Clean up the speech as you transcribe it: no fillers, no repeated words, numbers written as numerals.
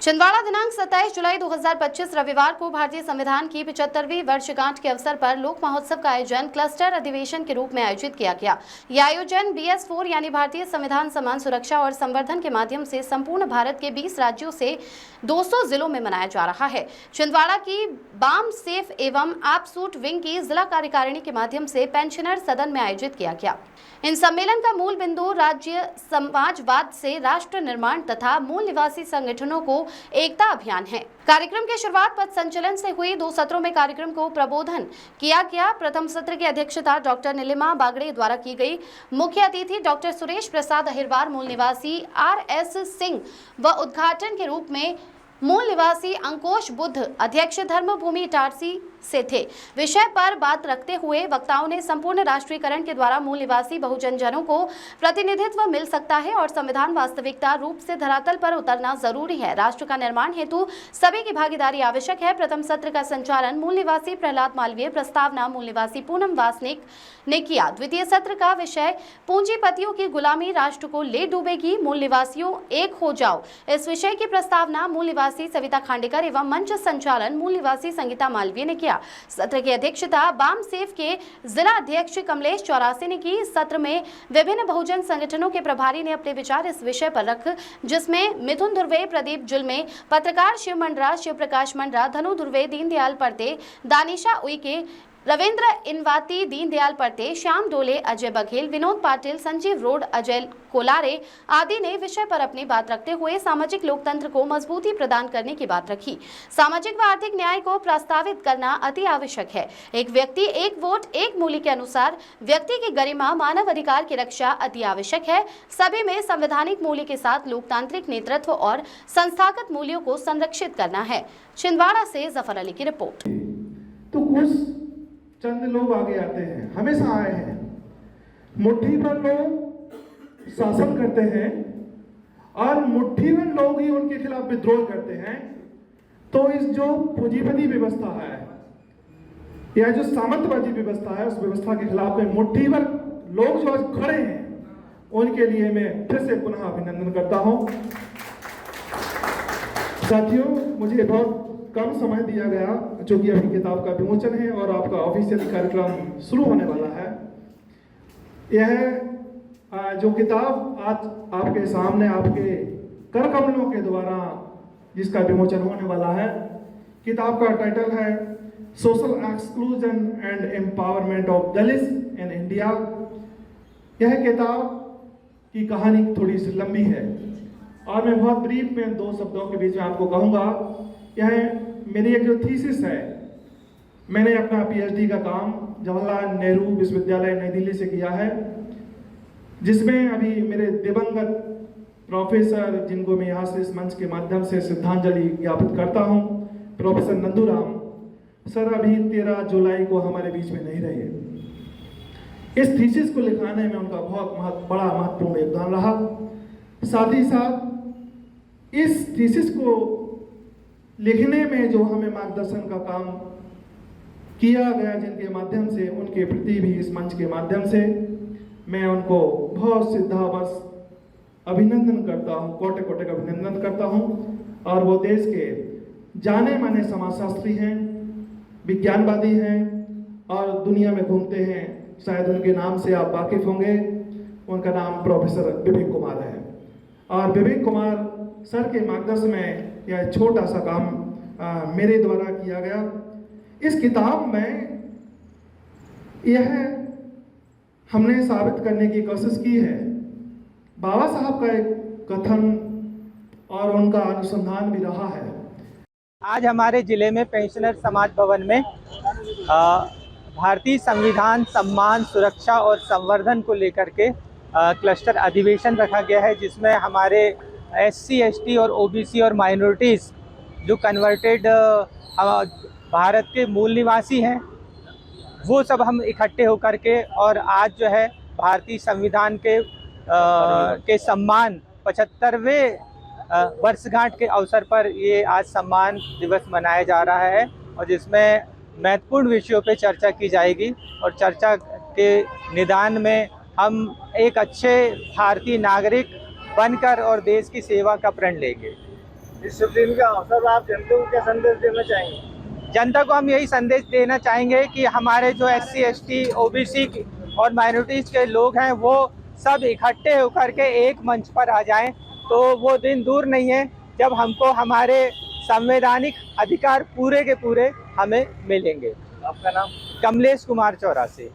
छिंदवाड़ा दिनांक 27 जुलाई 2025 रविवार को भारतीय संविधान की 75वीं वर्षगांठ के अवसर पर लोक महोत्सव का आयोजन क्लस्टर अधिवेशन के रूप में आयोजित किया गया। यह आयोजन BS4 यानी भारतीय संविधान सम्मान सुरक्षा और संवर्धन के माध्यम से संपूर्ण भारत के 20 राज्यों से 200 जिलों में मनाया जा रहा है। छिंदवाड़ा की बाम सेफ एवं आपसूट विंग की जिला कार्यकारिणी के माध्यम से पेंशनर सदन में आयोजित किया गया। इन सम्मेलन का मूल बिंदु राज्य समाजवाद से राष्ट्र निर्माण तथा मूल निवासी संगठनों को एकता अभियान है। कार्यक्रम के शुरुआत पथ संचलन से हुई 2 सत्रों में कार्यक्रम को प्रबोधन किया गया। प्रथम सत्र की अध्यक्षता डॉक्टर नीलिमा बागड़े द्वारा की गई। मुख्य अतिथि डॉक्टर सुरेश प्रसाद अहिरवार मूल निवासी RS सिंह व उद्घाटन के रूप में मूल निवासी अंकोश बुद्ध अध्यक्ष धर्मभूमि इटारसी से थे। विषय पर बात रखते हुए वक्ताओं ने संपूर्ण राष्ट्रीयकरण के द्वारा मूल निवासी बहुजन जनों को प्रतिनिधित्व मिल सकता है और संविधान वास्तविकता रूप से धरातल पर उतरना जरूरी है। राष्ट्र का निर्माण हेतु सभी की भागीदारी आवश्यक है। प्रथम सत्र का संचालन मूल निवासी प्रहलाद मालवीय, प्रस्तावना मूल निवासी पूनम वासनिक ने किया। द्वितीय सत्र का विषय पूंजीपतियों की गुलामी राष्ट्र को ले डूबेगी, मूल निवासियों एक हो जाओ। इस विषय की प्रस्तावना मूल निवासी सविता खांडेकर एवं मंच संचालन मूल निवासी संगीता मालवीय ने किया। सत्र की अध्यक्षता बाम सेफ के जिला अध्यक्ष कमलेश चौरासी ने की। सत्र में विभिन्न बहुजन संगठनों के प्रभारी ने अपने विचार इस विषय पर रख, जिसमें मिथुन धुर्वे, प्रदीप जुल्मे, पत्रकार शिव मंडरा, शिव प्रकाश मंडरा, धनु धुर्वे, दीनदयाल परते, दानिशा उइके, रविंद्र इनवाती, दीनदयाल परते, श्याम डोले, अजय बघेल, विनोद पाटिल, संजीव रोड, अजय कोलारे आदि ने विषय पर अपनी बात रखते हुए सामाजिक लोकतंत्र को मजबूती प्रदान करने की बात रखी। सामाजिक व आर्थिक न्याय को प्रस्तावित करना अति आवश्यक है। एक व्यक्ति एक वोट एक मूल्य के अनुसार व्यक्ति की गरिमा, मानव अधिकार की रक्षा अति आवश्यक है। सभी में संवैधानिक मूल्य के साथ लोकतांत्रिक नेतृत्व और संस्थागत मूल्यों को संरक्षित करना है। छिंदवाड़ा से जफर अली की रिपोर्ट। तो कुछ चंद लोग आगे आते हैं, हमेशा आए हैं। मुट्ठी भर लोग शासन करते हैं और मुट्ठी भर लोग ही उनके खिलाफ विद्रोह करते हैं। तो इस जो पूंजीपति व्यवस्था है या जो सामंतवादी व्यवस्था है, उस व्यवस्था के खिलाफ में मुट्ठी भर लोग जो आज खड़े हैं, उनके लिए मैं फिर से पुनः अभिनंदन करता हूं। साथियों, मुझे बहुत कम समय दिया गया, जो कि अभी किताब का विमोचन है और आपका ऑफिशियल कार्यक्रम शुरू होने वाला है। यह जो किताब आज आपके सामने आपके कर कमलों के द्वारा जिसका विमोचन होने वाला है, किताब का टाइटल है social exclusion and empowerment of Dalits in India. यह किताब की कहानी थोड़ी सी लंबी है और मैं बहुत ब्रीफ में 2 शब्दों के बीच में आपको कहूँगा। यह मेरी एक जो थीसिस है, मैंने अपना PhD का काम जवाहरलाल नेहरू विश्वविद्यालय नई दिल्ली से किया है, जिसमें अभी मेरे दिवंगत प्रोफेसर, जिनको मैं यहाँ से इस मंच के माध्यम से श्रद्धांजलि ज्ञापित करता हूँ, प्रोफेसर नंदूराम सर अभी 13 जुलाई को हमारे बीच में नहीं रहे। इस थीसिस को लिखाने में उनका बहुत बड़ा महत्वपूर्ण योगदान रहा। साथ ही साथ इस थीसिस को लिखने में जो हमें मार्गदर्शन का काम किया गया, जिनके माध्यम से, उनके प्रति भी इस मंच के माध्यम से मैं उनको बहुत सिद्धावश अभिनंदन करता हूँ, कोटि कोटि का अभिनंदन करता हूँ। और वो देश के जाने माने समाजशास्त्री हैं, विज्ञानवादी हैं और दुनिया में घूमते हैं। शायद उनके नाम से आप वाकिफ होंगे। उनका नाम प्रोफेसर विवेक कुमार है और विवेक कुमार सर के मार्गदर्शन में यह छोटा सा काम मेरे द्वारा किया गया। इस किताब में यह हमने साबित करने की कोशिश की है, बाबा साहब का एक कथन और उनका अनुसंधान भी रहा है। आज हमारे जिले में पेंशनर समाज भवन में भारतीय संविधान सम्मान सुरक्षा और संवर्धन को लेकर के क्लस्टर अधिवेशन रखा गया है, जिसमें हमारे SC, ST और OBC और माइनॉरिटीज़ जो कन्वर्टेड भारत के मूल निवासी हैं, वो सब हम इकट्ठे होकर के और आज जो है भारतीय संविधान के सम्मान 75वें वर्षगांठ के अवसर पर ये आज सम्मान दिवस मनाया जा रहा है और जिसमें महत्वपूर्ण विषयों पे चर्चा की जाएगी और चर्चा के निदान में हम एक अच्छे भारतीय नागरिक बनकर और देश की सेवा का प्रण लेंगे। इस शुभ दिन के अवसर पर आप जनता को क्या संदेश देना चाहेंगे? जनता को हम यही संदेश देना चाहेंगे कि हमारे जो SC ST OBC और माइनॉरिटीज़ के लोग हैं वो सब इकट्ठे होकर के एक मंच पर आ जाएं, तो वो दिन दूर नहीं है जब हमको हमारे संवैधानिक अधिकार पूरे के पूरे हमें मिलेंगे। आपका नाम? कमलेश कुमार चौरासी।